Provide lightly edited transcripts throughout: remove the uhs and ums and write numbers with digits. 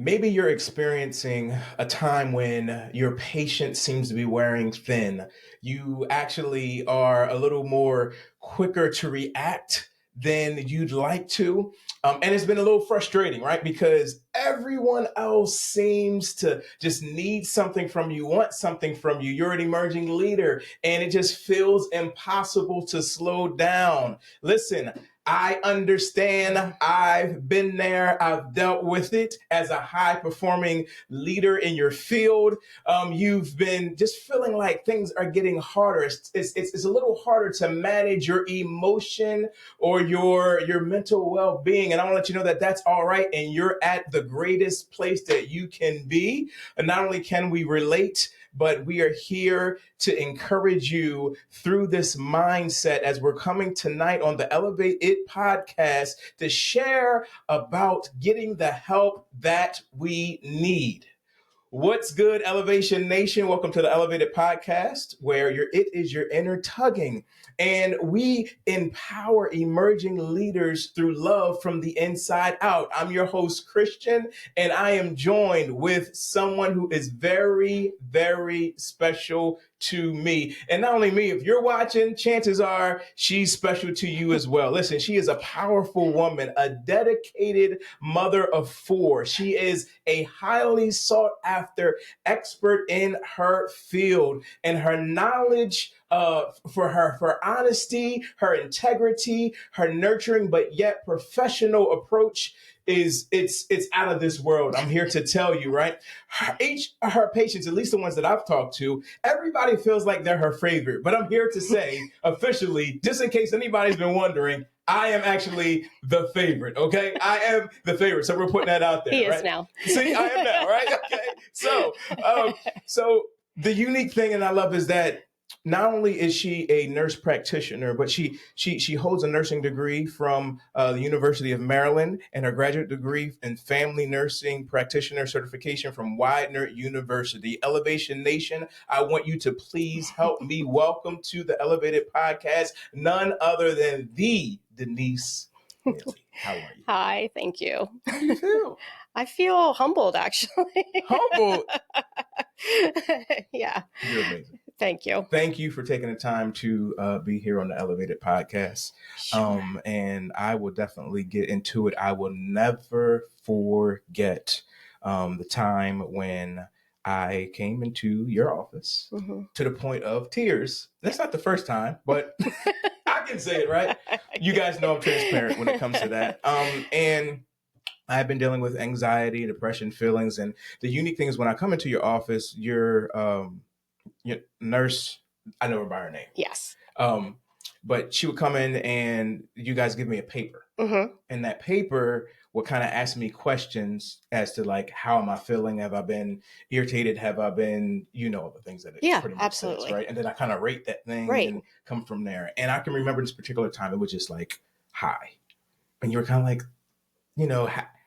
Maybe you're experiencing a time when your patience seems to be wearing thin. You actually are a little more quicker to react than you'd like to. And it's been a little frustrating, right? Because everyone else seems to just need something from you, want something from you. You're an emerging leader, and it just feels impossible to slow down. Listen, I understand. I've been there. I've dealt with it as a high performing leader in your field. You've been just feeling like things are getting harder. It's a little harder to manage your emotion or your mental well being. And I want to let you know that that's all right. And you're at the greatest place that you can be. And not only can we relate, but we are here to encourage you through this mindset as we're coming tonight on the Elevate It podcast to share about getting the help that we need. What's good, Elevation Nation? Welcome to the Elevated Podcast, where your it is your inner tugging. And we empower emerging leaders through love from the inside out. I'm your host, Christian, and I am joined with someone who is very, very special to me. And not only me, if you're watching, chances are she's special to you as well. Listen, she is a powerful woman, a dedicated mother of four. She is a highly sought after expert in her field, and her knowledge for honesty, her integrity, her nurturing but yet professional approach it's out of this world. I'm here to tell you, right? Each of her patients, at least the ones that I've talked to, everybody feels like they're her favorite. But I'm here to say officially, just in case anybody's been wondering, I am actually the favorite, okay? I am the favorite. So we're putting that out there, He right? is now. See, I am now, right? Okay. So the unique thing, and I love, is that not only is she a nurse practitioner, but she holds a nursing degree from the University of Maryland and her graduate degree in family nursing practitioner certification from Widener University. Elevation Nation, I want you to please help me welcome to the Elevated Podcast none other than the Denise Meli. How are you? Hi, thank you. How do you feel? I feel humbled, actually. Humbled? Yeah. You're amazing. Thank you. Thank you for taking the time to be here on the Elevated Podcast. Sure. And I will definitely get into it. I will never forget the time when I came into your office to the point of tears. That's not the first time, but I can say it, right? You guys know I'm transparent when it comes to that. And I've been dealing with anxiety, depression, feelings. And the unique thing is when I come into your office, your nurse, I know her by her name. Yes. But she would come in and you guys give me a paper. And that paper would kind of ask me questions as to like, how am I feeling? Have I been irritated? Have I been, the things that it pretty much absolutely says, right? And then I kind of rate that thing and come from there. And I can remember this particular time, it was just like, hi. And you were kind of like,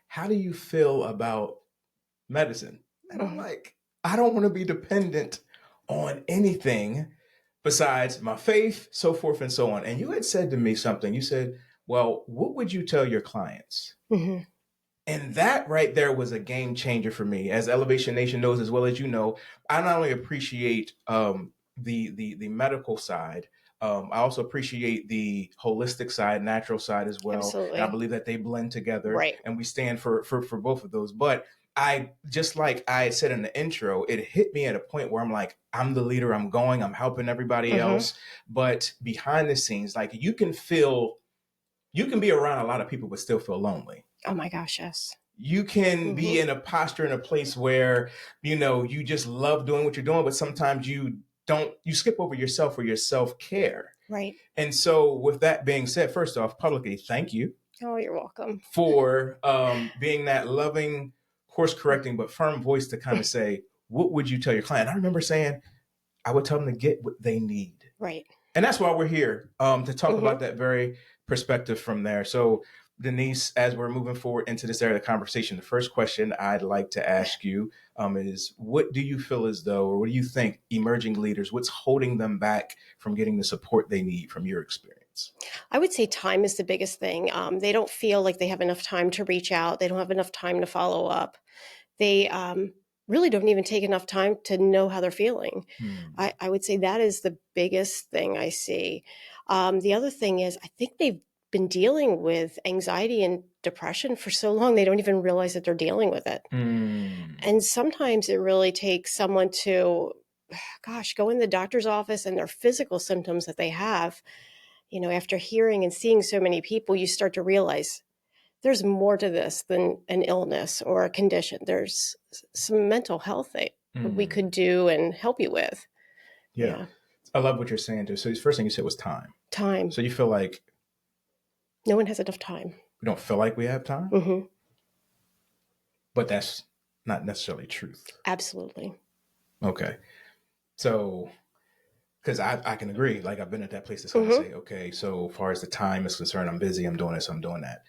how do you feel about medicine? And I'm like, I don't want to be dependent on anything besides my faith, so forth and so on. And you had said to me something. You said, well, what would you tell your clients? And that right there was a game changer for me. As Elevation Nation knows, as well as you know, I not only appreciate the medical side, I also appreciate the holistic side, natural side as well. Absolutely. And I believe that they blend together, right? And we stand for both of those. But I, just like I said in the intro, it hit me at a point where I'm like, I'm the leader, I'm helping everybody else. But behind the scenes, like you can be around a lot of people, but still feel lonely. Oh my gosh, yes. You can be in a posture, in a place where, you just love doing what you're doing, but sometimes you skip over yourself or your self-care. Right. And so with that being said, first off, publicly, thank you. Oh, you're welcome. For being that loving, course correcting, but firm voice to kind of say, what would you tell your client? I remember saying, I would tell them to get what they need. Right. And that's why we're here, to talk about that very perspective from there. So Denise, as we're moving forward into this area of the conversation, the first question I'd like to ask you is, what do you feel as though, or what do you think emerging leaders, what's holding them back from getting the support they need from your experience? I would say time is the biggest thing. They don't feel like they have enough time to reach out. They don't have enough time to follow up. they really don't even take enough time to know how they're feeling. I would say that is the biggest thing I see. The other thing is, I think they've been dealing with anxiety and depression for so long, they don't even realize that they're dealing with it. And sometimes it really takes someone to, gosh, go in the doctor's office and their physical symptoms that they have. After hearing and seeing so many people, you start to realize there's more to this than an illness or a condition. There's some mental health that we could do and help you with. Yeah. I love what you're saying too. So the first thing you said was time. Time. So you feel like no one has enough time. We don't feel like we have time? Mm-hmm. But that's not necessarily truth. Absolutely. Okay. So, because I can agree, like I've been at that place to kind of say, okay, so far as the time is concerned, I'm busy, I'm doing this, I'm doing that.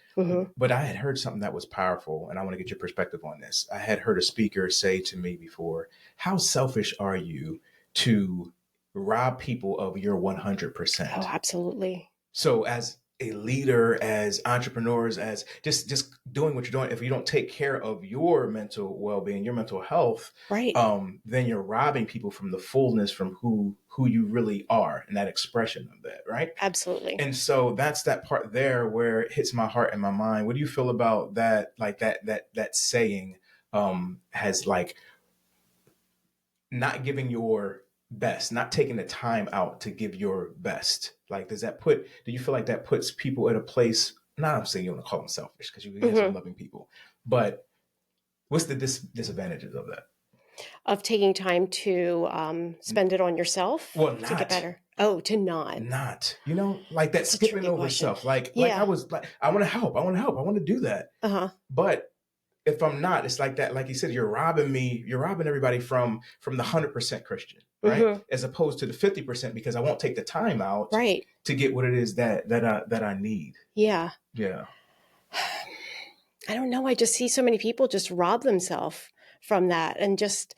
But I had heard something that was powerful, and I want to get your perspective on this. I had heard a speaker say to me before, how selfish are you to rob people of your 100%? Oh, absolutely. So as a leader, as entrepreneurs, as just doing what you're doing, if you don't take care of your mental well-being, your mental health, right, then you're robbing people from the fullness from who you really are and that expression of that, right? Absolutely. And so that's that part there where it hits my heart and my mind. What do you feel about that? Like that saying has like not giving your best, not taking the time out to give your best. Like, do you feel like that puts people at a place, not I'm saying you want to call them selfish because you have some loving people, but what's the disadvantages of that? Of taking time to spend it on yourself? Well, to get better. Oh, to not. Not, like that. That's skipping over question. Stuff. Like I was like, I want to help. I want to do that. But if I'm not, it's like that. Like you said, you're robbing everybody from the 100% Christian, right? As opposed to the 50% because I won't take the time out to get what it is that I need. Yeah. Yeah. I don't know. I just see so many people just rob themselves from that and just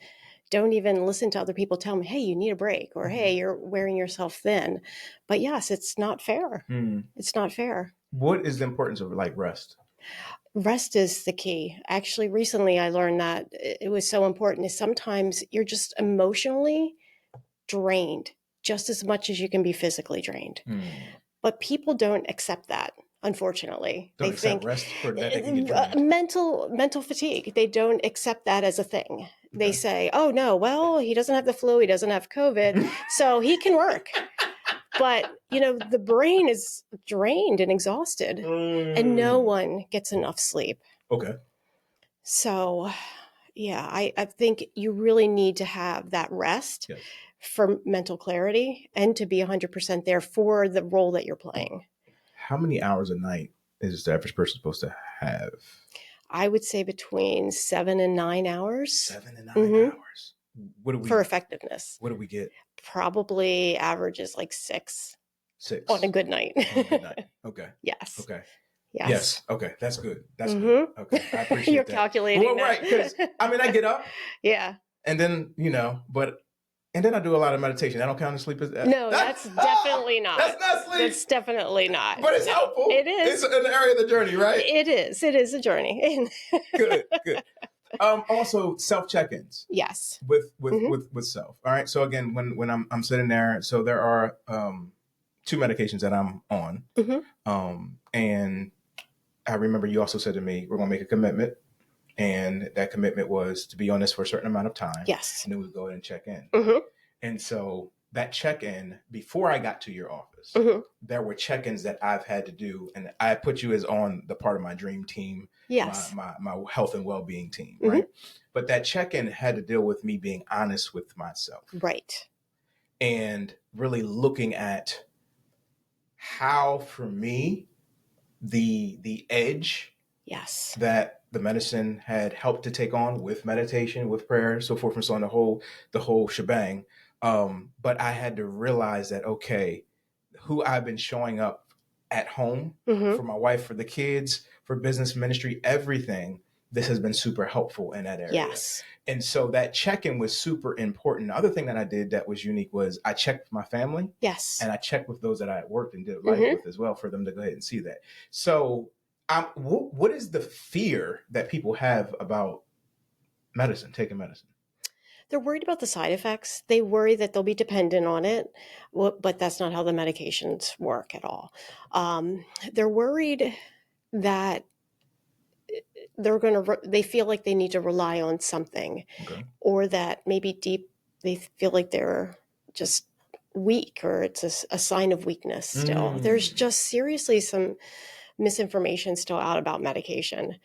don't even listen to other people tell them, hey, you need a break, or hey, you're wearing yourself thin. But yes, it's not fair. It's not fair. What is the importance of like rest? Rest is the key. Actually, recently I learned that it was so important is sometimes you're just emotionally drained just as much as you can be physically drained. But people don't accept that. Unfortunately, they think rest for that they can get drained. mental fatigue. They don't accept that as a thing. Okay. They say, "Oh no, well, he doesn't have the flu, he doesn't have COVID, so he can work." But the brain is drained and exhausted, and no one gets enough sleep. Okay. So, yeah, I think you really need to have that rest for mental clarity and to be 100% there for the role that you're playing. How many hours a night is the average person supposed to have? I would say between 7 and 9 hours. 7 and 9 hours. What do we for effectiveness? What do we get? Probably averages like 6. 6 on a good night. On a good night. Okay. Yes. Okay. Yes. Okay. That's good. That's good. Okay. I appreciate You're that. calculating. Well, right. Because I get up. Yeah. And then and then I do a lot of meditation. I don't count as sleep as that. No, that's definitely not. That's not sleep. That's definitely not. But it's helpful. It is. It's an area of the journey, right? It is. It is a journey. Good. Also, self check-ins. Yes. With self. All right. So again, when I'm sitting there, so there are 2 medications that I'm on, and I remember you also said to me, "We're going to make a commitment." And that commitment was to be on this for a certain amount of time. Yes. And then we would go ahead and check in. And so that check-in, before I got to your office, there were check-ins that I've had to do. And I put you as on the part of my dream team, my health and well-being team, right? But that check-in had to deal with me being honest with myself. Right. And really looking at how, for me, the edge that the medicine had helped to take on with meditation, with prayer, so forth and so on, the whole shebang. But I had to realize that, okay, who I've been showing up at home for my wife, for the kids, for business, ministry, everything, this has been super helpful in that area. Yes. And so that check-in was super important. The other thing that I did that was unique was I checked my family. Yes. And I checked with those that I worked and did life with as well, for them to go ahead and see that. So what is the fear that people have about taking medicine? They're worried about the side effects. They worry that they'll be dependent on it, but that's not how the medications work at all. They're worried that they feel like they need to rely on something, Okay. or that maybe deep they feel like they're just weak, or it's a sign of weakness still. There's just seriously some misinformation still out about medication.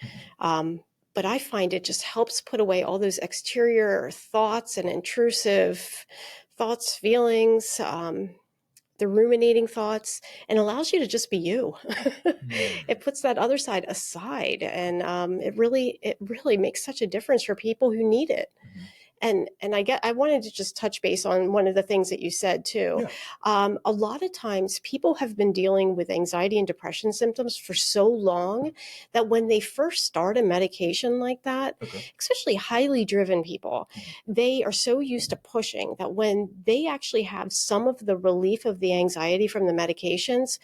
But I find it just helps put away all those exterior thoughts and intrusive thoughts, feelings, the ruminating thoughts, and allows you to just be you. It puts that other side aside, and it really makes such a difference for people who need it. And I wanted to just touch base on one of the things that you said too. Yeah. A lot of times people have been dealing with anxiety and depression symptoms for so long that when they first start a medication like that, Okay. especially highly driven people, they are so used to pushing that when they actually have some of the relief of the anxiety from the medications,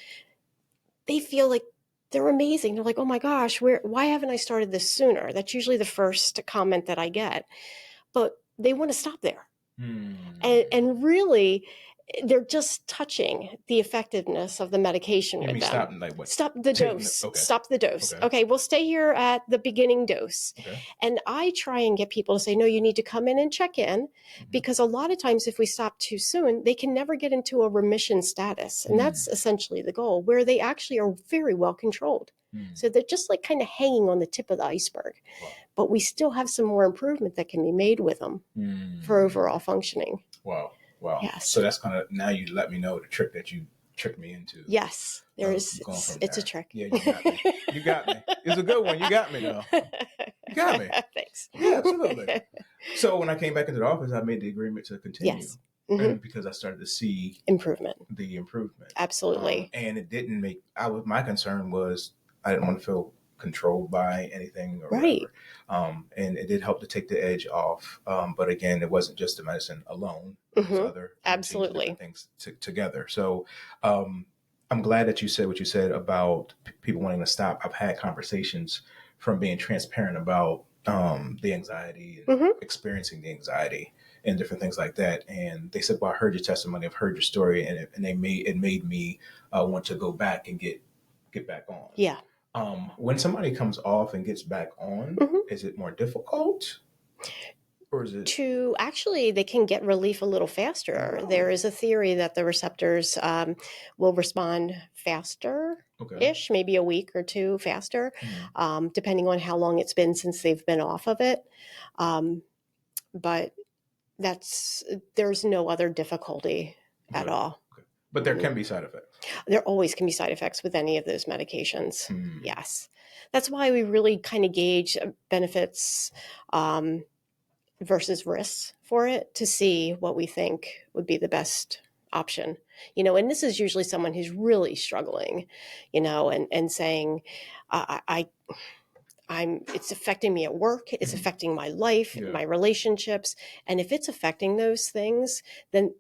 they feel like they're amazing. They're like, oh my gosh, why haven't I started this sooner? That's usually the first comment that I get. But they want to stop there. And really, they're just touching the effectiveness of the medication You with mean them. stopping, like what? Stop the Taking dose. okay. Stop the dose. Okay. Okay, we'll stay here at the beginning dose. Okay. And I try and get people to say, no, you need to come in and check in, because a lot of times if we stop too soon, they can never get into a remission status. And that's essentially the goal, where they actually are very well controlled. So they're just like kind of hanging on the tip of the iceberg. Wow. But we still have some more improvement that can be made with them for overall functioning. Wow. Wow. Yes. So that's kind of, now you let me know the trick that you tricked me into. Yes. It's a trick. Yeah, you got me. You got me. It's a good one. You got me, though. You got me. Thanks. Yeah, absolutely. So when I came back into the office, I made the agreement to continue. Yes. And because I started to see the improvement. Absolutely. And it didn't my concern was I didn't want to feel controlled by anything or whatever. And it did help to take the edge off. But again, it wasn't just the medicine alone. There's other absolutely things together. So I'm glad that you said what you said about people wanting to stop. I've had conversations from being transparent about the anxiety and experiencing the anxiety and different things like that. And they said, well, I heard your testimony, I've heard your story, and it made me want to go back and get back on. Yeah. When somebody comes off and gets back on, is it more difficult? Or is it actually, they can get relief a little faster. Oh. There is a theory that the receptors will respond faster-ish, maybe a week or two faster, depending on how long it's been since they've been off of it. But there's no other difficulty at all. Okay. But there can be side effects. There always can be side effects with any of those medications. Yes. That's why we really kind of gauge benefits versus risks for it to see what we think would be the best option. And this is usually someone who's really struggling, and saying, it's affecting me at work. It's affecting my life, my relationships. And if it's affecting those things, then,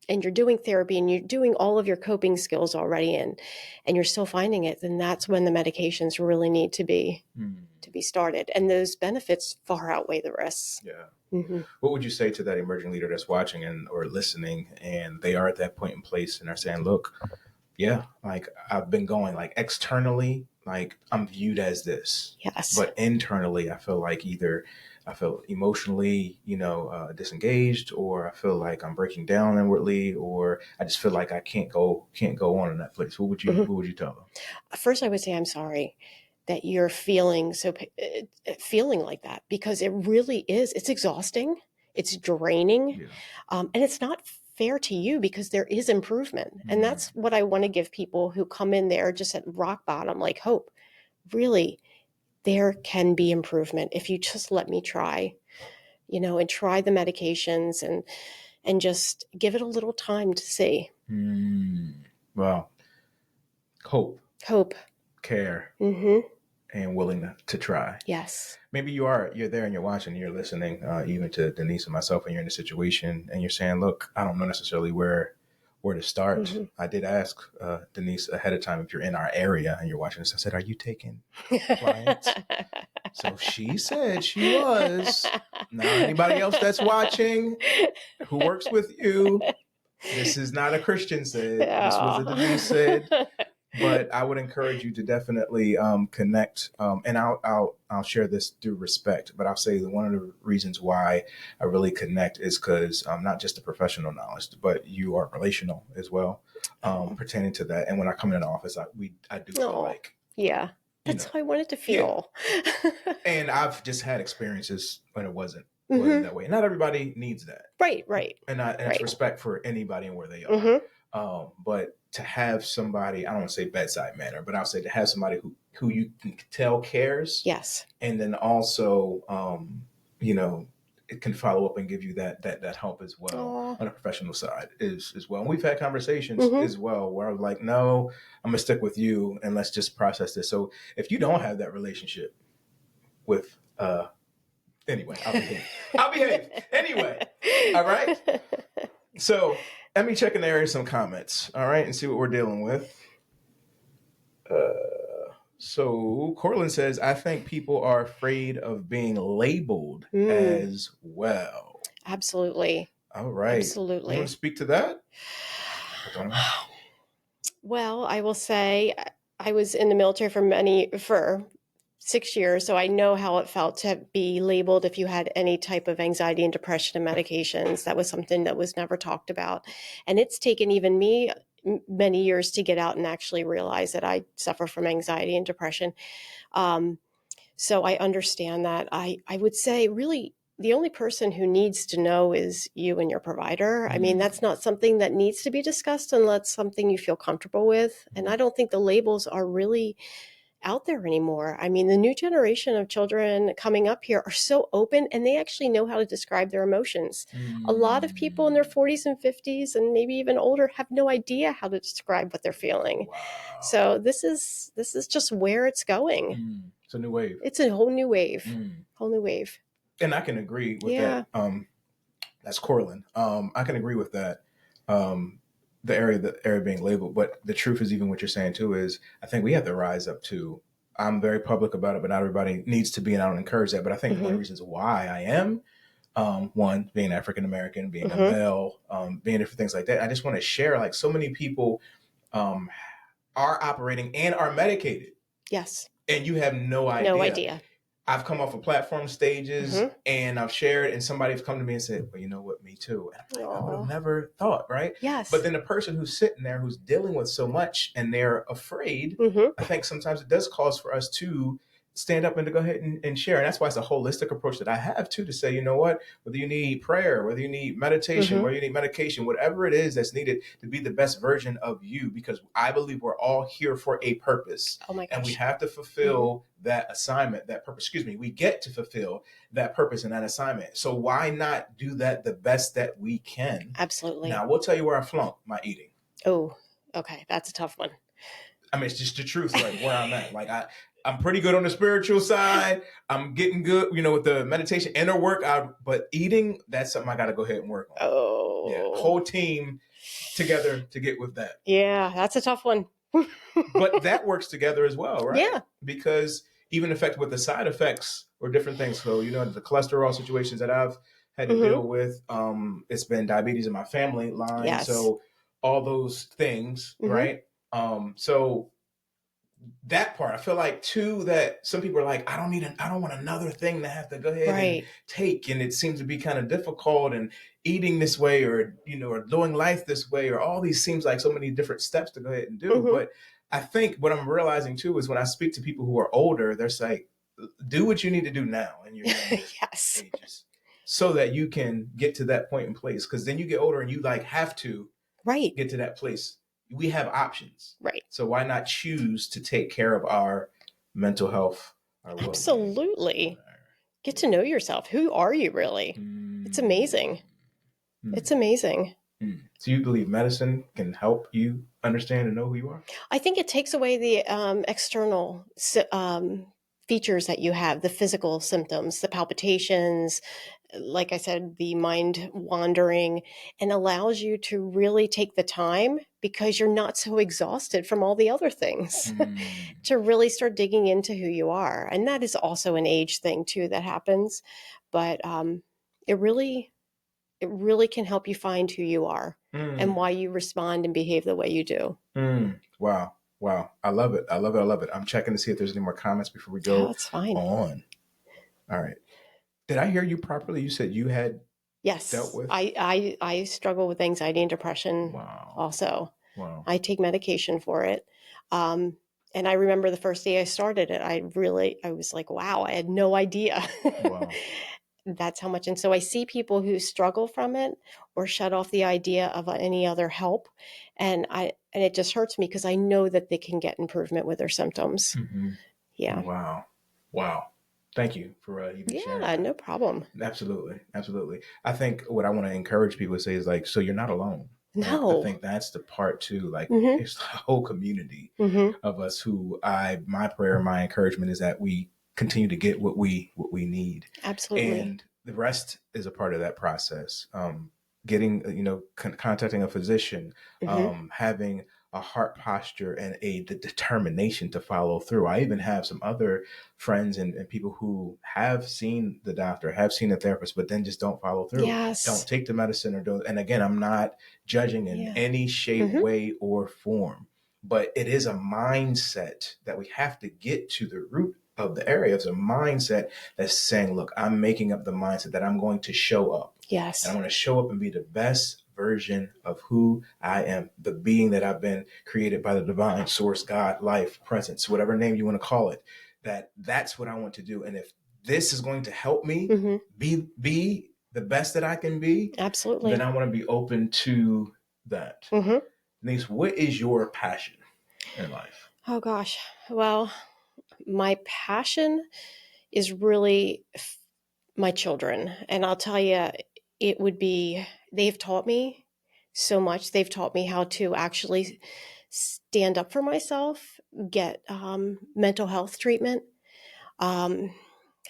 and you're doing therapy and you're doing all of your coping skills already and you're still finding it, then that's when the medications really need to be started. And those benefits far outweigh the risks. Yeah. What would you say to that emerging leader that's watching or listening, and they are at that point in place and are saying, look, like I've been going, like externally, like I'm viewed as this. Yes. But internally, I feel like either I feel emotionally, disengaged, or I feel like I'm breaking down inwardly, or I just feel like I can't go on in that place. What would you tell them? First, I would say, I'm sorry that you're feeling like that, because it really is. It's exhausting. It's draining. And it's not fair to you, because there is improvement. And that's what I want to give people who come in there just at rock bottom, like hope. Really, there can be improvement if you just let me try, and try the medications and just give it a little time to see. Well, hope, care, and willing to try. Yes. Maybe you're there and you're watching, you're listening, even to Denise and myself, and you're in a situation and you're saying, look, I don't know necessarily where where to start. Mm-hmm. I did ask Denise ahead of time if you're in our area and you're watching this. I said, "Are you taking clients?" So she said she was. Now, anybody else that's watching who works with you, this is not a Christian said. This was a Denise said. But I would encourage you to definitely connect, and I'll share this through respect. But I'll say that one of the reasons why I really connect is because not just the professional knowledge, but you are relational as well, pertaining to that. And when I come in the office, I do feel like, yeah, you that's know, how I wanted to yeah. feel. And I've just had experiences when it wasn't Mm-hmm. that way. Not everybody needs that, Right. and it's respect for anybody and where they are. Mm-hmm. But to have somebody, I don't want to say bedside manner, but I'll say to have somebody who you can tell cares. Yes. And then also, it can follow up and give you that help as well on a professional side as well. And we've had conversations as well where I was like, no, I'm gonna stick with you and let's just process this. So if you don't have that relationship with, anyway, I'll behave. Anyway. All right. So let me check in the area of some comments, all right, and see what we're dealing with. So Cortland says, I think people are afraid of being labeled as well. Absolutely. All right. Absolutely. You want to speak to that? Well, I will say I was in the military for 6 years, so I know how it felt to be labeled if you had any type of anxiety and depression and medications. That was something that was never talked about. And it's taken even me many years to get out and actually realize that I suffer from anxiety and depression. So I understand that. I would say really the only person who needs to know is you and your provider. I mean, that's not something that needs to be discussed unless something you feel comfortable with. And I don't think the labels are really out there anymore. I mean, the new generation of children coming up here are so open and they actually know how to describe their emotions. A lot of people in their 40s and 50s and maybe even older have no idea how to describe what they're feeling. Wow. So this is just where it's going. It's a new wave. It's a whole new wave. Whole new wave. And I can agree with that. That's Cortland. I can agree with that. The area being labeled, but the truth is, even what you're saying too, is I think we have to rise up to. I'm very public about it, but not everybody needs to be, and I don't encourage that. But I think one of the reasons why I am, one, being African American, being a male, being different things like that. I just want to share, like, so many people are operating and are medicated. Yes. And you have no idea. No idea. I've come off of platform stages and I've shared, and somebody's come to me and said, well, you know what, me too. And I'm like, I would have never thought, right? Yes. But then the person who's sitting there who's dealing with so much and they're afraid, I think sometimes it does cause for us to stand up and to go ahead and share. And that's why it's a holistic approach that I have too, to say, you know what, whether you need prayer, whether you need meditation, whether you need medication, whatever it is that's needed to be the best version of you, because I believe we're all here for a purpose. Oh my gosh. And we have to fulfill that assignment, that purpose. We get to fulfill that purpose and that assignment. So why not do that the best that we can? Absolutely. Now, we'll tell you where I flunked my eating. Oh, okay. That's a tough one. I mean, it's just the truth, like where I'm at. Like I'm pretty good on the spiritual side. I'm getting good, with the meditation, inner work. But eating, that's something I got to go ahead and work on. Oh, yeah, whole team together to get with that. Yeah, that's a tough one. But that works together as well, right? Yeah. Because even affected with the side effects or different things. So, the cholesterol situations that I've had to deal with, it's been diabetes in my family line. Yes. So all those things, right? So that part, I feel like too, that some people are like, I don't want another thing to have to go ahead and take. And it seems to be kind of difficult, and eating this way or doing life this way, or all these seems like so many different steps to go ahead and do. But I think what I'm realizing too is when I speak to people who are older, they're like, do what you need to do now in your yes. ages, so that you can get to that point in place. Because then you get older and you have to get to that place. We have options. Right. So why not choose to take care of our mental health? Our Absolutely. Get to know yourself. Who are you really? It's amazing. It's amazing. So you believe medicine can help you understand and know who you are? I think it takes away the external features that you have, the physical symptoms, the palpitations, like I said, the mind wandering, and allows you to really take the time, because you're not so exhausted from all the other things, to really start digging into who you are. And that is also an age thing too that happens, but it really it really can help you find who you are and why you respond and behave the way you do. Wow. Wow. I love it. I love it. I love it. I'm checking to see if there's any more comments before we Oh, go it's fine. on. All right. Did I hear you properly? You said you had dealt Yes, with. I struggle with anxiety and depression Wow. also. Wow. I take medication for it. Um, and I remember the first day I started it, I was like, wow, I had no idea. Wow. That's how much. And so I see people who struggle from it or shut off the idea of any other help. And it just hurts me because I know that they can get improvement with their symptoms. Mm-hmm. Yeah. Wow. Wow. Thank you for even sharing Yeah, that. no problem. Absolutely. Absolutely. I think what I want to encourage people to say is like, so you're not alone. Right? I No. think that's the part too. Like, Mm-hmm. it's the whole community Mm-hmm. of us my prayer, my encouragement is that we continue to get what we need. Absolutely. And the rest is a part of that process. Getting, contacting a physician, Mm-hmm. having a heart posture and the determination to follow through. I even have some other friends and people who have seen the doctor, have seen the therapist, but then just don't follow through. Yes. Don't take the medicine or don't. And again, I'm not judging in any shape, Mm-hmm. way, or form, but it is a mindset that we have to get to the root of the area. It's a mindset that's saying, look, I'm making up the mindset that I'm going to show up. Yes. And I'm going to show up and be the best version of who I am, the being that I've been created by the divine source, God, life, presence, whatever name you want to call it, that's what I want to do. And if this is going to help me Mm-hmm. be the best that I can be, Absolutely. then I want to be open to that. Mm-hmm. Denise, what is your passion in life? Oh gosh. Well, my passion is really my children. And I'll tell you, they've taught me so much. They've taught me how to actually stand up for myself, get mental health treatment, um,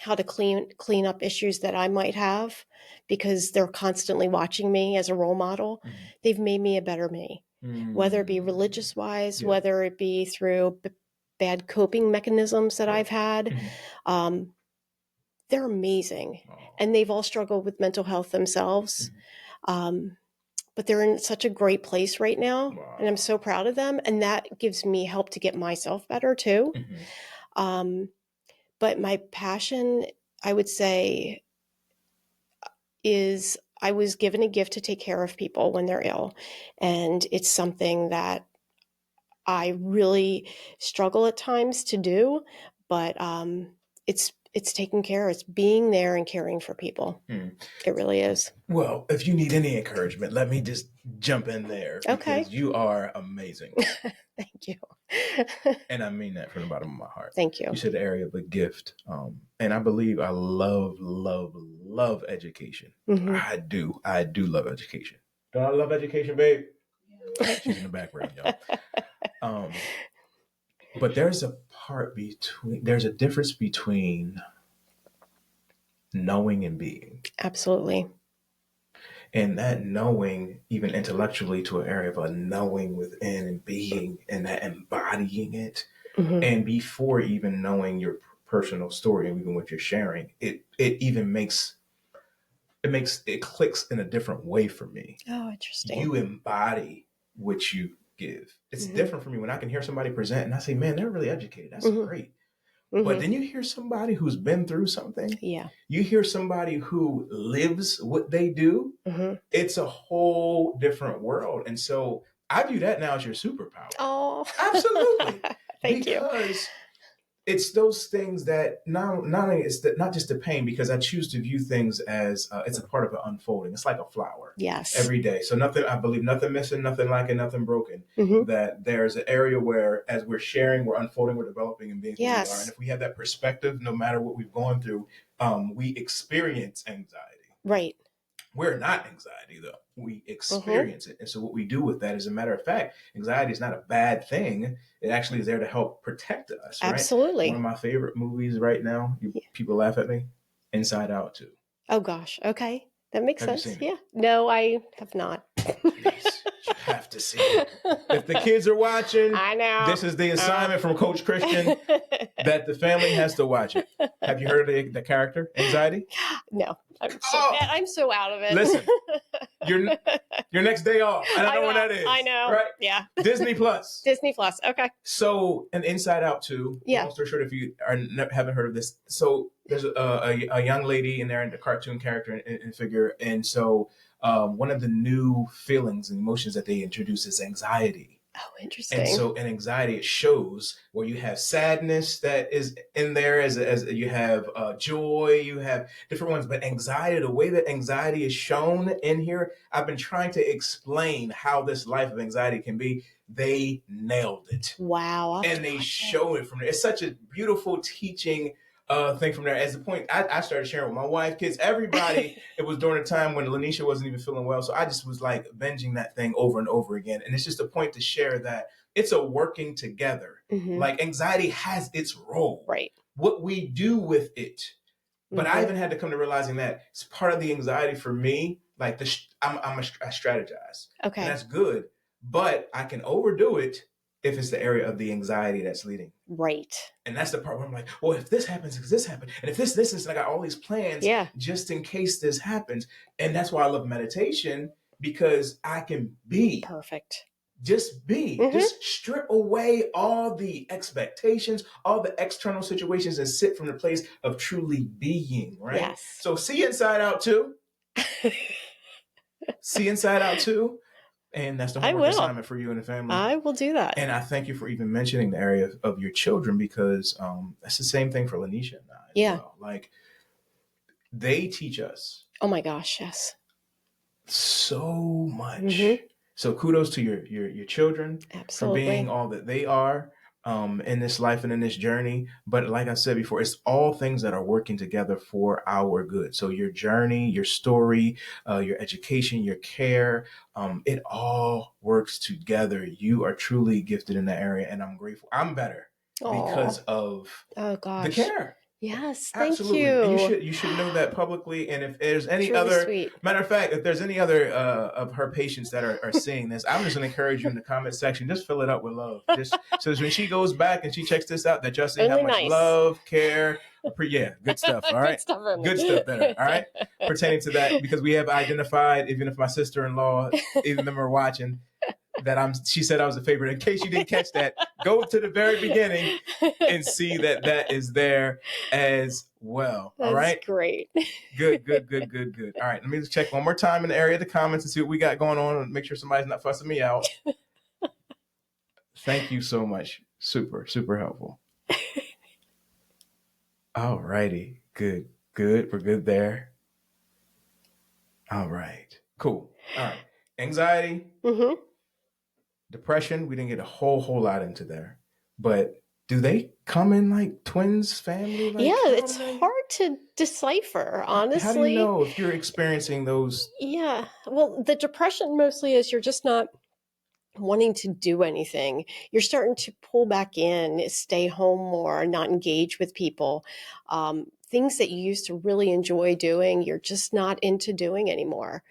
how to clean up issues that I might have, because they're constantly watching me as a role model. Mm-hmm. They've made me a better me, whether it be religious wise, whether it be through bad coping mechanisms that I've had. Mm-hmm. They're amazing. And they've all struggled with mental health themselves. Mm-hmm. But they're in such a great place right now. And I'm so proud of them. And that gives me help to get myself better too. Mm-hmm. But my passion, I would say, is I was given a gift to take care of people when they're ill. And it's something that I really struggle at times to do, but it's taking care. It's being there and caring for people. It really is. Well, if you need any encouragement, let me just jump in there because you are amazing. Thank you. And I mean that from the bottom of my heart. Thank you. You said the area of a gift. And I believe I love education. Mm-hmm. I do love education. Don't I love education, babe? Yeah. She's in the background, y'all. But there's a difference between knowing and being. Absolutely. And that knowing, even intellectually, to an area of a knowing within and being and that embodying it. Mm-hmm. And before even knowing your personal story and even what you're sharing, it clicks in a different way for me. Oh, interesting. You embody what you give. It's mm-hmm. different for me when I can hear somebody present and I say, man, they're really educated. That's mm-hmm. great. Mm-hmm. But then you hear somebody who's been through something. Yeah. You hear somebody who lives what they do. Mm-hmm. It's a whole different world. And so I view that now as your superpower. Oh, absolutely. Thank you. Because it's those things that not only is that not just the pain, because I choose to view things as it's a part of an unfolding. It's like a flower. Yes. Every day. So I believe nothing missing, nothing lacking, nothing broken. Mm-hmm. That there's an area where as we're sharing, we're unfolding, we're developing and being who we are. And if we have that perspective, no matter what we've gone through, we experience anxiety. Right. We're not anxiety though. We experience mm-hmm. it. And so what we do with that, as a matter of fact, anxiety is not a bad thing. It actually is there to help protect us. Absolutely. Right? One of my favorite movies right now, people laugh at me, Inside Out 2. Oh gosh. Okay. That makes Have you sense. seen it? Yeah. No, I have not. Denise, you have to see it. If the kids are watching, I know. this is the assignment from Coach Christian that the family has to watch it. Have you heard of the character Anxiety? No, I'm so Oh, I'm so out of it. listen, your your next day off. I don't know when that is. I know. Right? Yeah. Disney Plus. Disney Plus. Okay. So, an Inside Out 2, Yeah. long story short, if you haven't heard of this, so there's a young lady in there, and the cartoon character and figure, and so one of the new feelings and emotions that they introduce is anxiety. Oh, interesting. And so in anxiety, it shows where you have sadness that is in there, as you have joy, you have different ones. But anxiety, the way that anxiety is shown in here, I've been trying to explain how this life of anxiety can be. They nailed it. Wow. And they show it from there. It's such a beautiful teaching thing from there. As the point, I started sharing with my wife, kids, everybody. It was during a time when Lanisha wasn't even feeling well. So I just was like binging that thing over and over again. And it's just a point to share that it's a working together. Mm-hmm. Like anxiety has its role. Right. What we do with it. But I even had to come to realizing that it's part of the anxiety for me. Like I strategize. Okay. And that's good. But I can overdo it if it's the area of the anxiety that's leading. Right. And that's the part where I'm like, well, if this happens, because this happened. And if this is, I got all these plans just in case this happens. And that's why I love meditation, because I can be. Perfect. Just be. Just strip away all the expectations, all the external situations, and sit from the place of truly being, right? Yes. So see Inside Out 2. See Inside Out 2. And that's the homework assignment for you and the family. I will do that. And I thank you for even mentioning the area of your children, because that's the same thing for Lanisha and I as well. Like, they teach us. Oh my gosh, yes. So much. So kudos to your children. Absolutely. For being all that they are in this life and in this journey. But like I said before, it's all things that are working together for our good. So your journey, your story, your education, your care, it all works together. You are truly gifted in that area, and I'm grateful. I'm better because of the care. Yes, absolutely. Thank you. And you should know that publicly. And if there's any other matter of fact, if there's any other of her patients that are seeing this, I'm just going to encourage you in the comment section. Just fill it up with love. Just so when she goes back and she checks this out, that y'all see how much love, care, good stuff. All right, good stuff there. All right, pertaining to that, because we have identified, even if my sister-in-law, even them are watching, that she said I was a favorite. In case you didn't catch that, go to the very beginning and see that is there as well. That's all right. Great. Good. All right. Let me just check one more time in the area of the comments and see what we got going on, and make sure somebody's not fussing me out. Thank you so much. Super, super helpful. All righty. Good. We're good there. All right. Cool. All right. Anxiety. Depression, we didn't get a whole lot into there, but do they come in like twins, family? Like, it's hard to decipher, honestly. How do you know if you're experiencing those? Yeah, well, the depression mostly is you're just not wanting to do anything. You're starting to pull back in, stay home more, not engage with people. Things that you used to really enjoy doing, you're just not into doing anymore.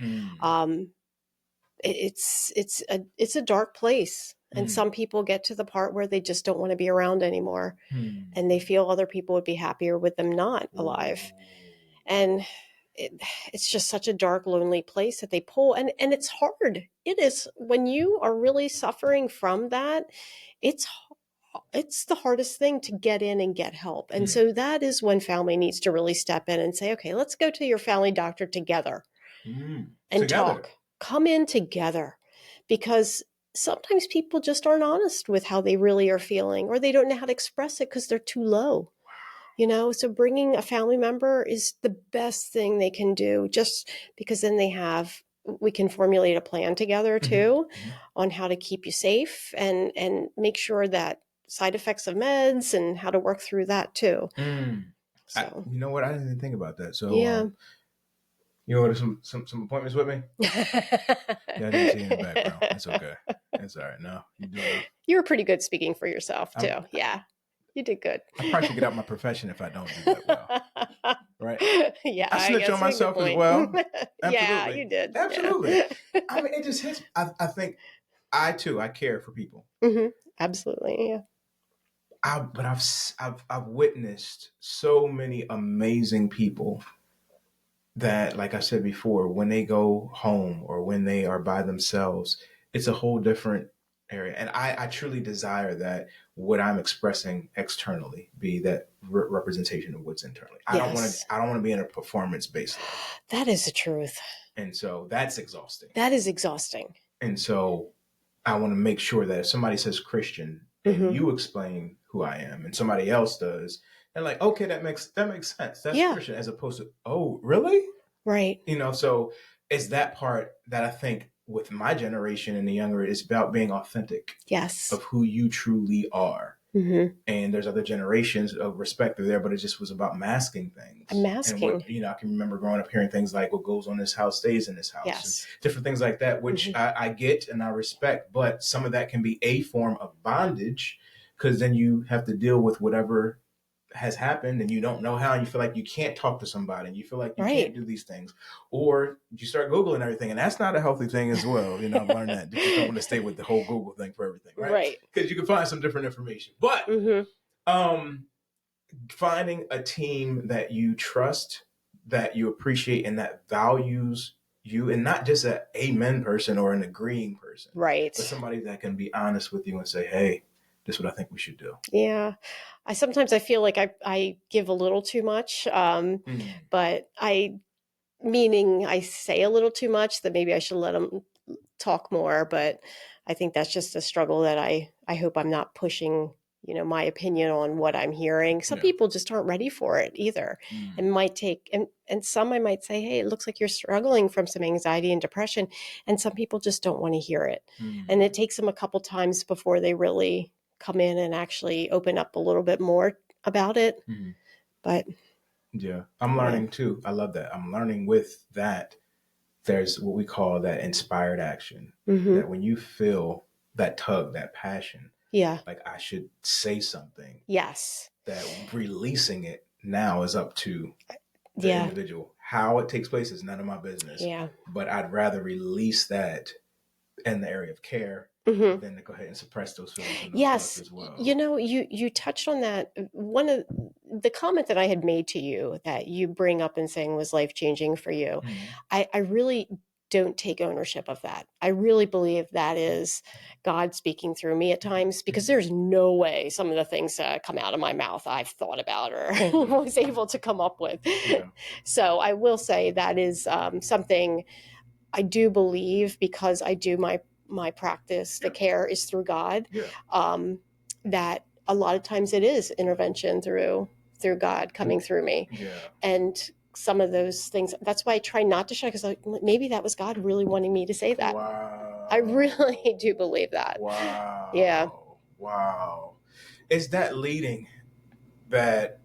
It's a dark place, and some people get to the part where they just don't want to be around anymore, and they feel other people would be happier with them not alive. And it's just such a dark, lonely place that they pull, and it's hard. It is, when you are really suffering from that, it's the hardest thing to get in and get help. And so that is when family needs to really step in and say, okay, let's go to your family doctor together and talk. Come in together, because sometimes people just aren't honest with how they really are feeling, or they don't know how to express it because they're too low. So bringing a family member is the best thing they can do, just because then we can formulate a plan together too on how to keep you safe and make sure that side effects of meds and how to work through that too. So, you know what? I didn't even think about that. So yeah. You order some appointments with me? Yeah, I didn't see you in the background. That's okay. That's all right. No, you do it. You're pretty good speaking for yourself too. Yeah. You did good. I probably should get out my profession if I don't do that well. Right? Yeah, I I snitch guess on you make a good myself as point. well. Yeah, Absolutely. you did. Absolutely. Yeah. I mean, it just hits. I think I care for people. Absolutely. Yeah. But I've witnessed so many amazing people that, like I said before, when they go home or when they are by themselves, it's a whole different area. And I truly desire that what I'm expressing externally be that representation of what's internally. Yes. I don't want to be in a performance based life. That is the truth. And so that's exhausting. That is exhausting. And so I want to make sure that if somebody says Christian and you explain who I am and somebody else does, and like, okay, that makes sense. That's Christian, as opposed to, oh, really? Right. So it's that part that I think with my generation and the younger, it's about being authentic. Yes. Of who you truly are. And there's other generations of respect there, but it just was about masking things. Masking. And what, I can remember growing up hearing things like what goes on in this house stays in this house. Yes. And different things like that, which I get and I respect, but some of that can be a form of bondage because then you have to deal with whatever has happened and you don't know how, and you feel like you can't talk to somebody and you feel like you can't do these things, or you start Googling everything, and that's not a healthy thing as well. I've learned that you don't want to stay with the whole Google thing for everything, right? Because you can find some different information, but finding a team that you trust, that you appreciate, and that values you, and not just an amen person or an agreeing person, right? But somebody that can be honest with you and say, hey, this is what I think we should do. Yeah. I feel like I give a little too much, but meaning I say a little too much, that maybe I should let them talk more. But I think that's just a struggle that I hope I'm not pushing, my opinion on what I'm hearing. Some people just aren't ready for it either. It might take, and some I might say, hey, it looks like you're struggling from some anxiety and depression. And some people just don't want to hear it. And it takes them a couple times before they really come in and actually open up a little bit more about it. But yeah, I'm learning too. I love that. I'm learning with that. There's what we call that inspired action. That when you feel that tug, that passion, like I should say something. Yes. That releasing it now is up to the individual. How it takes place is none of my business. Yeah. But I'd rather release that in the area of care than to go ahead and suppress those feelings and those thoughts as well. You touched on that. One of the comment that I had made to you that you bring up and saying was life-changing for you, I really don't take ownership of that. I really believe that is God speaking through me at times, because there's no way some of the things that come out of my mouth I've thought about or was able to come up with. So I will say that is something I do believe, because I do my practice, the care is through God, that a lot of times it is intervention through God coming through me. And some of those things, that's why I try not to share, because maybe that was God really wanting me to say that. Wow. I really do believe that. Wow. Yeah. Wow. It's that leading that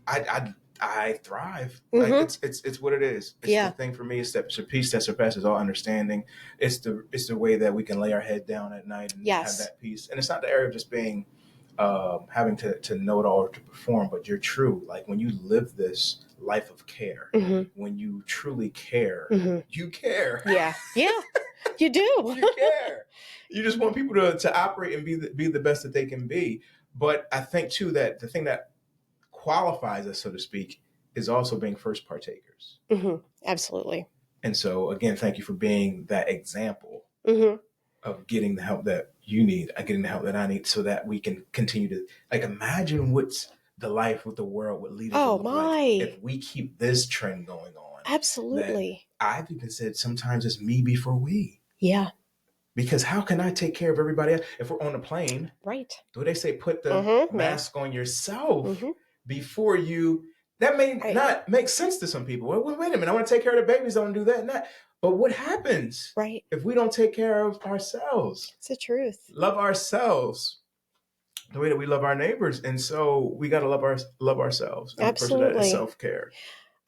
I thrive. Like it's what it is. It's the thing for me. It's that peace that surpasses all understanding. It's the way that we can lay our head down at night and have that peace. And it's not the area of just being having to know it all or to perform, but you're true. Like when you live this life of care, when you truly care, you care. Yeah. You do. You care. You just want people to operate and be the best that they can be. But I think too that the thing that qualifies us, so to speak, is also being first partakers. Absolutely. And so again, thank you for being that example of getting the help that you need, getting the help that I need, so that we can continue to imagine what's the life, what the world would lead us to look like if we keep this trend going on. Absolutely. I've even said sometimes it's me before we. Yeah. Because how can I take care of everybody else if we're on a plane? Right. Do they say put the mask on yourself before you? That may not make sense to some people. Well, wait a minute, I want to take care of the babies. I want to do that and that. But what happens if we don't take care of ourselves? It's the truth. Love ourselves the way that we love our neighbors. And so we got to love ourselves. And absolutely. That is self-care.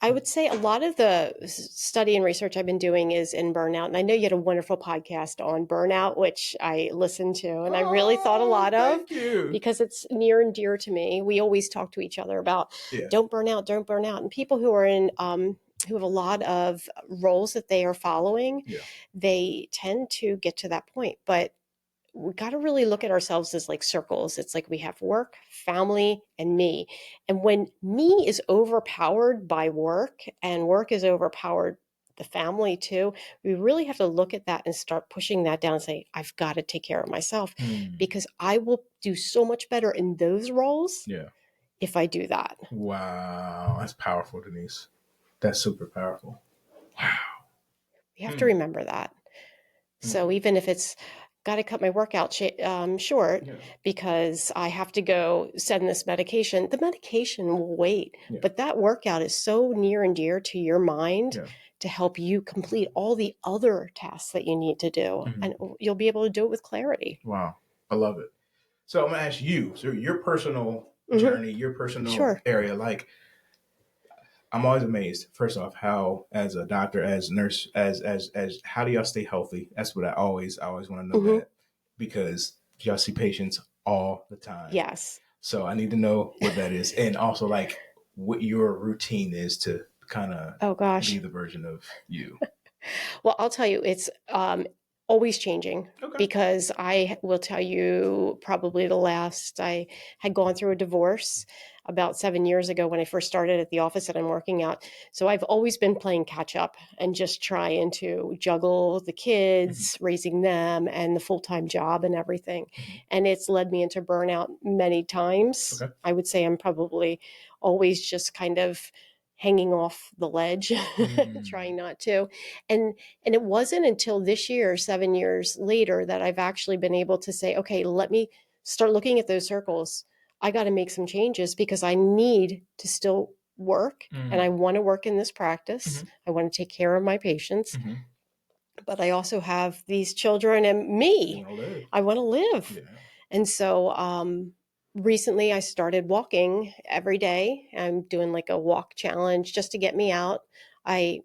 I would say a lot of the study and research I've been doing is in burnout. And I know you had a wonderful podcast on burnout, which I listened to and I really thought a lot of Thank you. because it's near and dear to me. We always talk to each other about Yeah. don't burn out, don't burn out. And people who are in, who have a lot of roles that they are following, Yeah. they tend to get to that point. But we got to really look at ourselves as like circles. It's like we have work, family, and me. And when me is overpowered by work and work is overpowered the family too, we really have to look at that and start pushing that down and say, I've got to take care of myself because I will do so much better in those roles Yeah. if I do that. Wow. That's powerful, Denise. That's super powerful. Wow. We have to remember that. So even if it's got to cut my workout short because I have to go send this medication, the medication will wait. But that workout is so near and dear to your mind to help you complete all the other tasks that you need to do. And you'll be able to do it with clarity. Wow. I love it. So I'm going to ask you, so your personal journey, your personal area, like, I'm always amazed, first off, how as a doctor, as nurse, as how do y'all stay healthy? That's what I always want to know that, because y'all see patients all the time. Yes. So I need to know what that is, and also like what your routine is to kind of be the version of you. Well, I'll tell you, it's always changing because I will tell you probably I had gone through a divorce about 7 years ago when I first started at the office that I'm working at. So I've always been playing catch up and just trying to juggle the kids, raising them, and the full-time job and everything. And it's led me into burnout many times. I would say I'm probably always just kind of hanging off the ledge, trying not to. And it wasn't until this year, 7 years later, that I've actually been able to say, okay, let me start looking at those circles. I got to make some changes because I need to still work and I want to work in this practice. I want to take care of my patients. But I also have these children and me. I want to live. Yeah. And so recently I started walking every day. I'm doing like a walk challenge just to get me out. I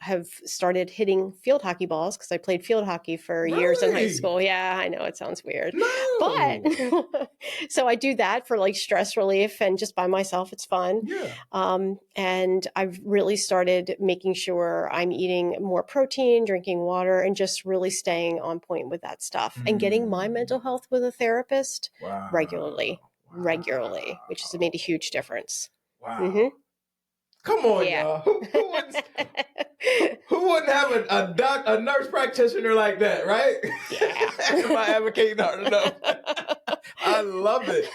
have started hitting field hockey balls because I played field hockey for years in high school. Yeah, I know it sounds weird. No. But so I do that for like stress relief and just by myself. It's fun. Yeah. And I've really started making sure I'm eating more protein, drinking water, and just really staying on point with that stuff and getting my mental health with a therapist regularly, which has made a huge difference. Wow. Come on, y'all. Who wouldn't have a nurse practitioner like that, right? Yeah. Am I advocating hard enough? I love it.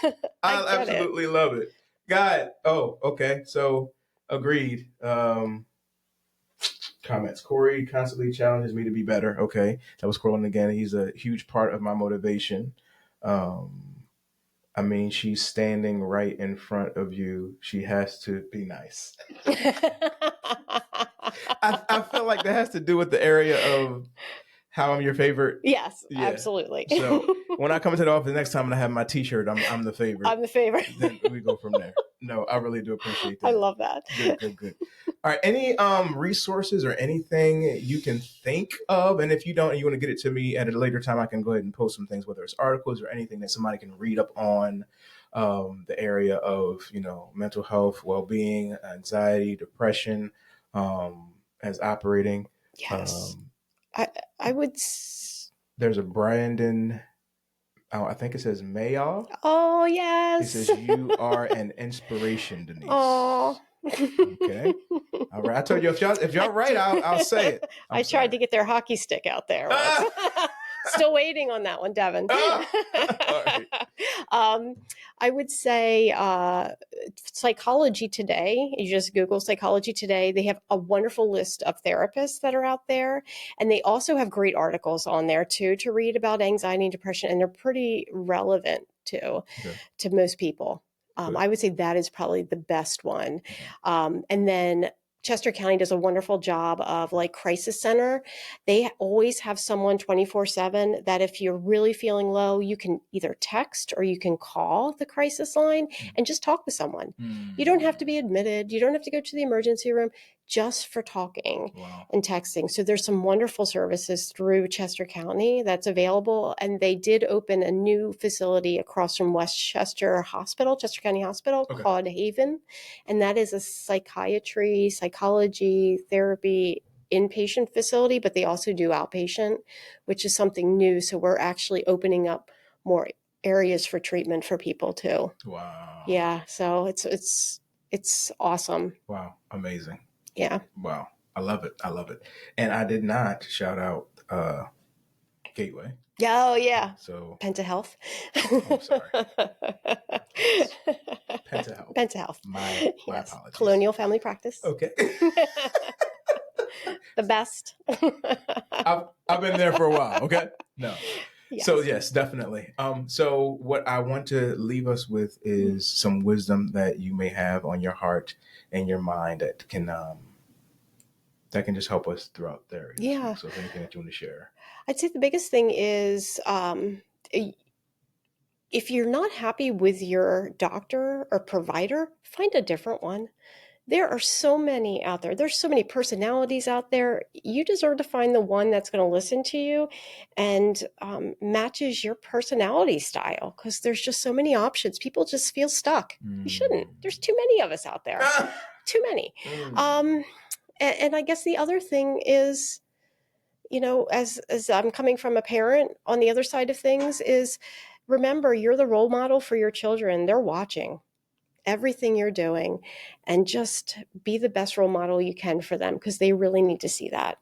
I absolutely love it. God. Oh, okay. So agreed. Comments. Corey constantly challenges me to be better. Okay. That was scrolling again. He's a huge part of my motivation. I mean, she's standing right in front of you. She has to be nice. I feel like that has to do with the area of how I'm your favorite. Yes, absolutely. So when I come into the office next time and I have my T-shirt, I'm the favorite. I'm the favorite. Then we go from there. No, I really do appreciate that. I love that. Good. All right. Any resources or anything you can think of? And if you don't and you want to get it to me at a later time, I can go ahead and post some things, whether it's articles or anything that somebody can read up on the area of, mental health, well-being, anxiety, depression, as operating. Yes. I would. There's a Brandon. Oh, I think it says Mayoff. Oh, yes. He says, you are an inspiration, Denise. Oh. Okay. All right. I told you, if y'all right, I'll say it. I tried to get their hockey stick out there. Still waiting on that one, Devin. I would say Psychology Today. You just Google Psychology Today. They have a wonderful list of therapists that are out there. And they also have great articles on there, too, to read about anxiety and depression. And they're pretty relevant, too, to most people. I would say that is probably the best one. And then Chester County does a wonderful job of like crisis center. They always have someone 24/7 that if you're really feeling low, you can either text or you can call the crisis line and just talk with someone. You don't have to be admitted. You don't have to go to the emergency room, just for talking and texting. So there's some wonderful services through Chester County that's available. And they did open a new facility across from Westchester Hospital, Chester County Hospital, called Haven. And that is a psychiatry, psychology, therapy inpatient facility, but they also do outpatient, which is something new. So we're actually opening up more areas for treatment for people too. Wow. Yeah. So it's awesome. Wow. Amazing. Yeah. Wow. I love it. I love it. And I did not shout out Gateway. Oh, yeah. So Penta Health. I'm sorry. Penta Health. Penta Health. My apologies. Colonial Family Practice. Okay. The best. I've been there for a while. Okay. No. Yes. So yes, definitely. So what I want to leave us with is some wisdom that you may have on your heart and your mind that can just help us throughout there. Yeah. So if anything that you want to share. I'd say the biggest thing is if you're not happy with your doctor or provider, find a different one. There are so many out there. There's so many personalities out there. You deserve to find the one that's going to listen to you and matches your personality style, because there's just so many options. People just feel stuck. You shouldn't. There's too many of us out there. Too many. And I guess the other thing is, you know, as I'm coming from a parent on the other side of things, is remember, you're the role model for your children. They're watching everything you're doing, and just be the best role model you can for them, because they really need to see that.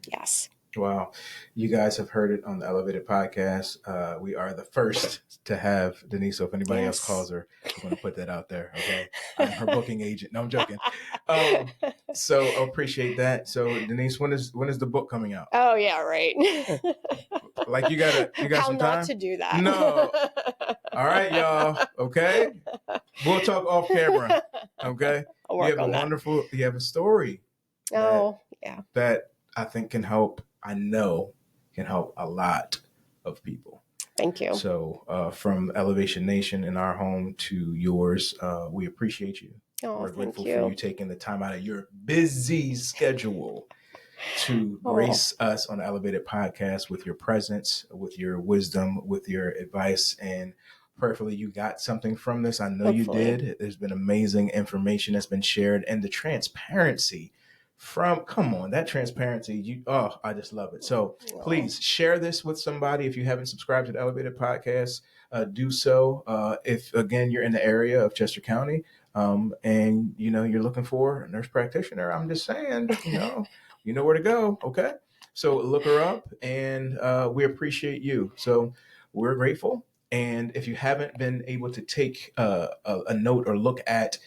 Yes. Wow. You guys have heard it on the Elevated Podcast. We are the first to have Denise. So if anybody else calls her, I'm going to put that out there. Okay. I'm her booking agent. No, I'm joking. So appreciate that. So Denise, when is the book coming out? Oh yeah. Right. Like you got How some not time to do that. No. All right, y'all. Okay. We'll talk off camera. Okay. I'll work on that. You have a story. Oh yeah. That I think can help. I know can help a lot of people. Thank you. So from Elevation Nation in our home to yours, we appreciate you. We're grateful for you taking the time out of your busy schedule to grace us on the Elevated Podcast with your presence, with your wisdom, with your advice, and prayerfully you got something from this. I know you did. There's been amazing information that's been shared, and the transparency that transparency, I just love it. So please share this with somebody. If you haven't subscribed to the Elevated Podcast, do so. If again, you're in the area of Chester County, and you're looking for a nurse practitioner, I'm just saying, you know where to go. Okay. So look her up, and we appreciate you. So we're grateful. And if you haven't been able to take a note or look at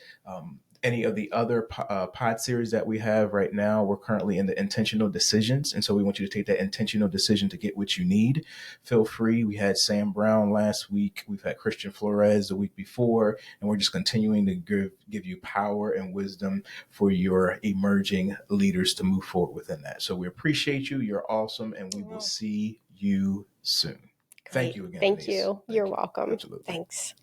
any of the other pod series that we have right now, we're currently in the intentional decisions. And so we want you to take that intentional decision to get what you need. Feel free. We had Sam Brown last week. We've had Christian Flores the week before, and we're just continuing to give you power and wisdom for your emerging leaders to move forward within that. So we appreciate you. You're awesome. And we will see you soon. Thank you again. Thank you. You're welcome. Absolutely. Thanks.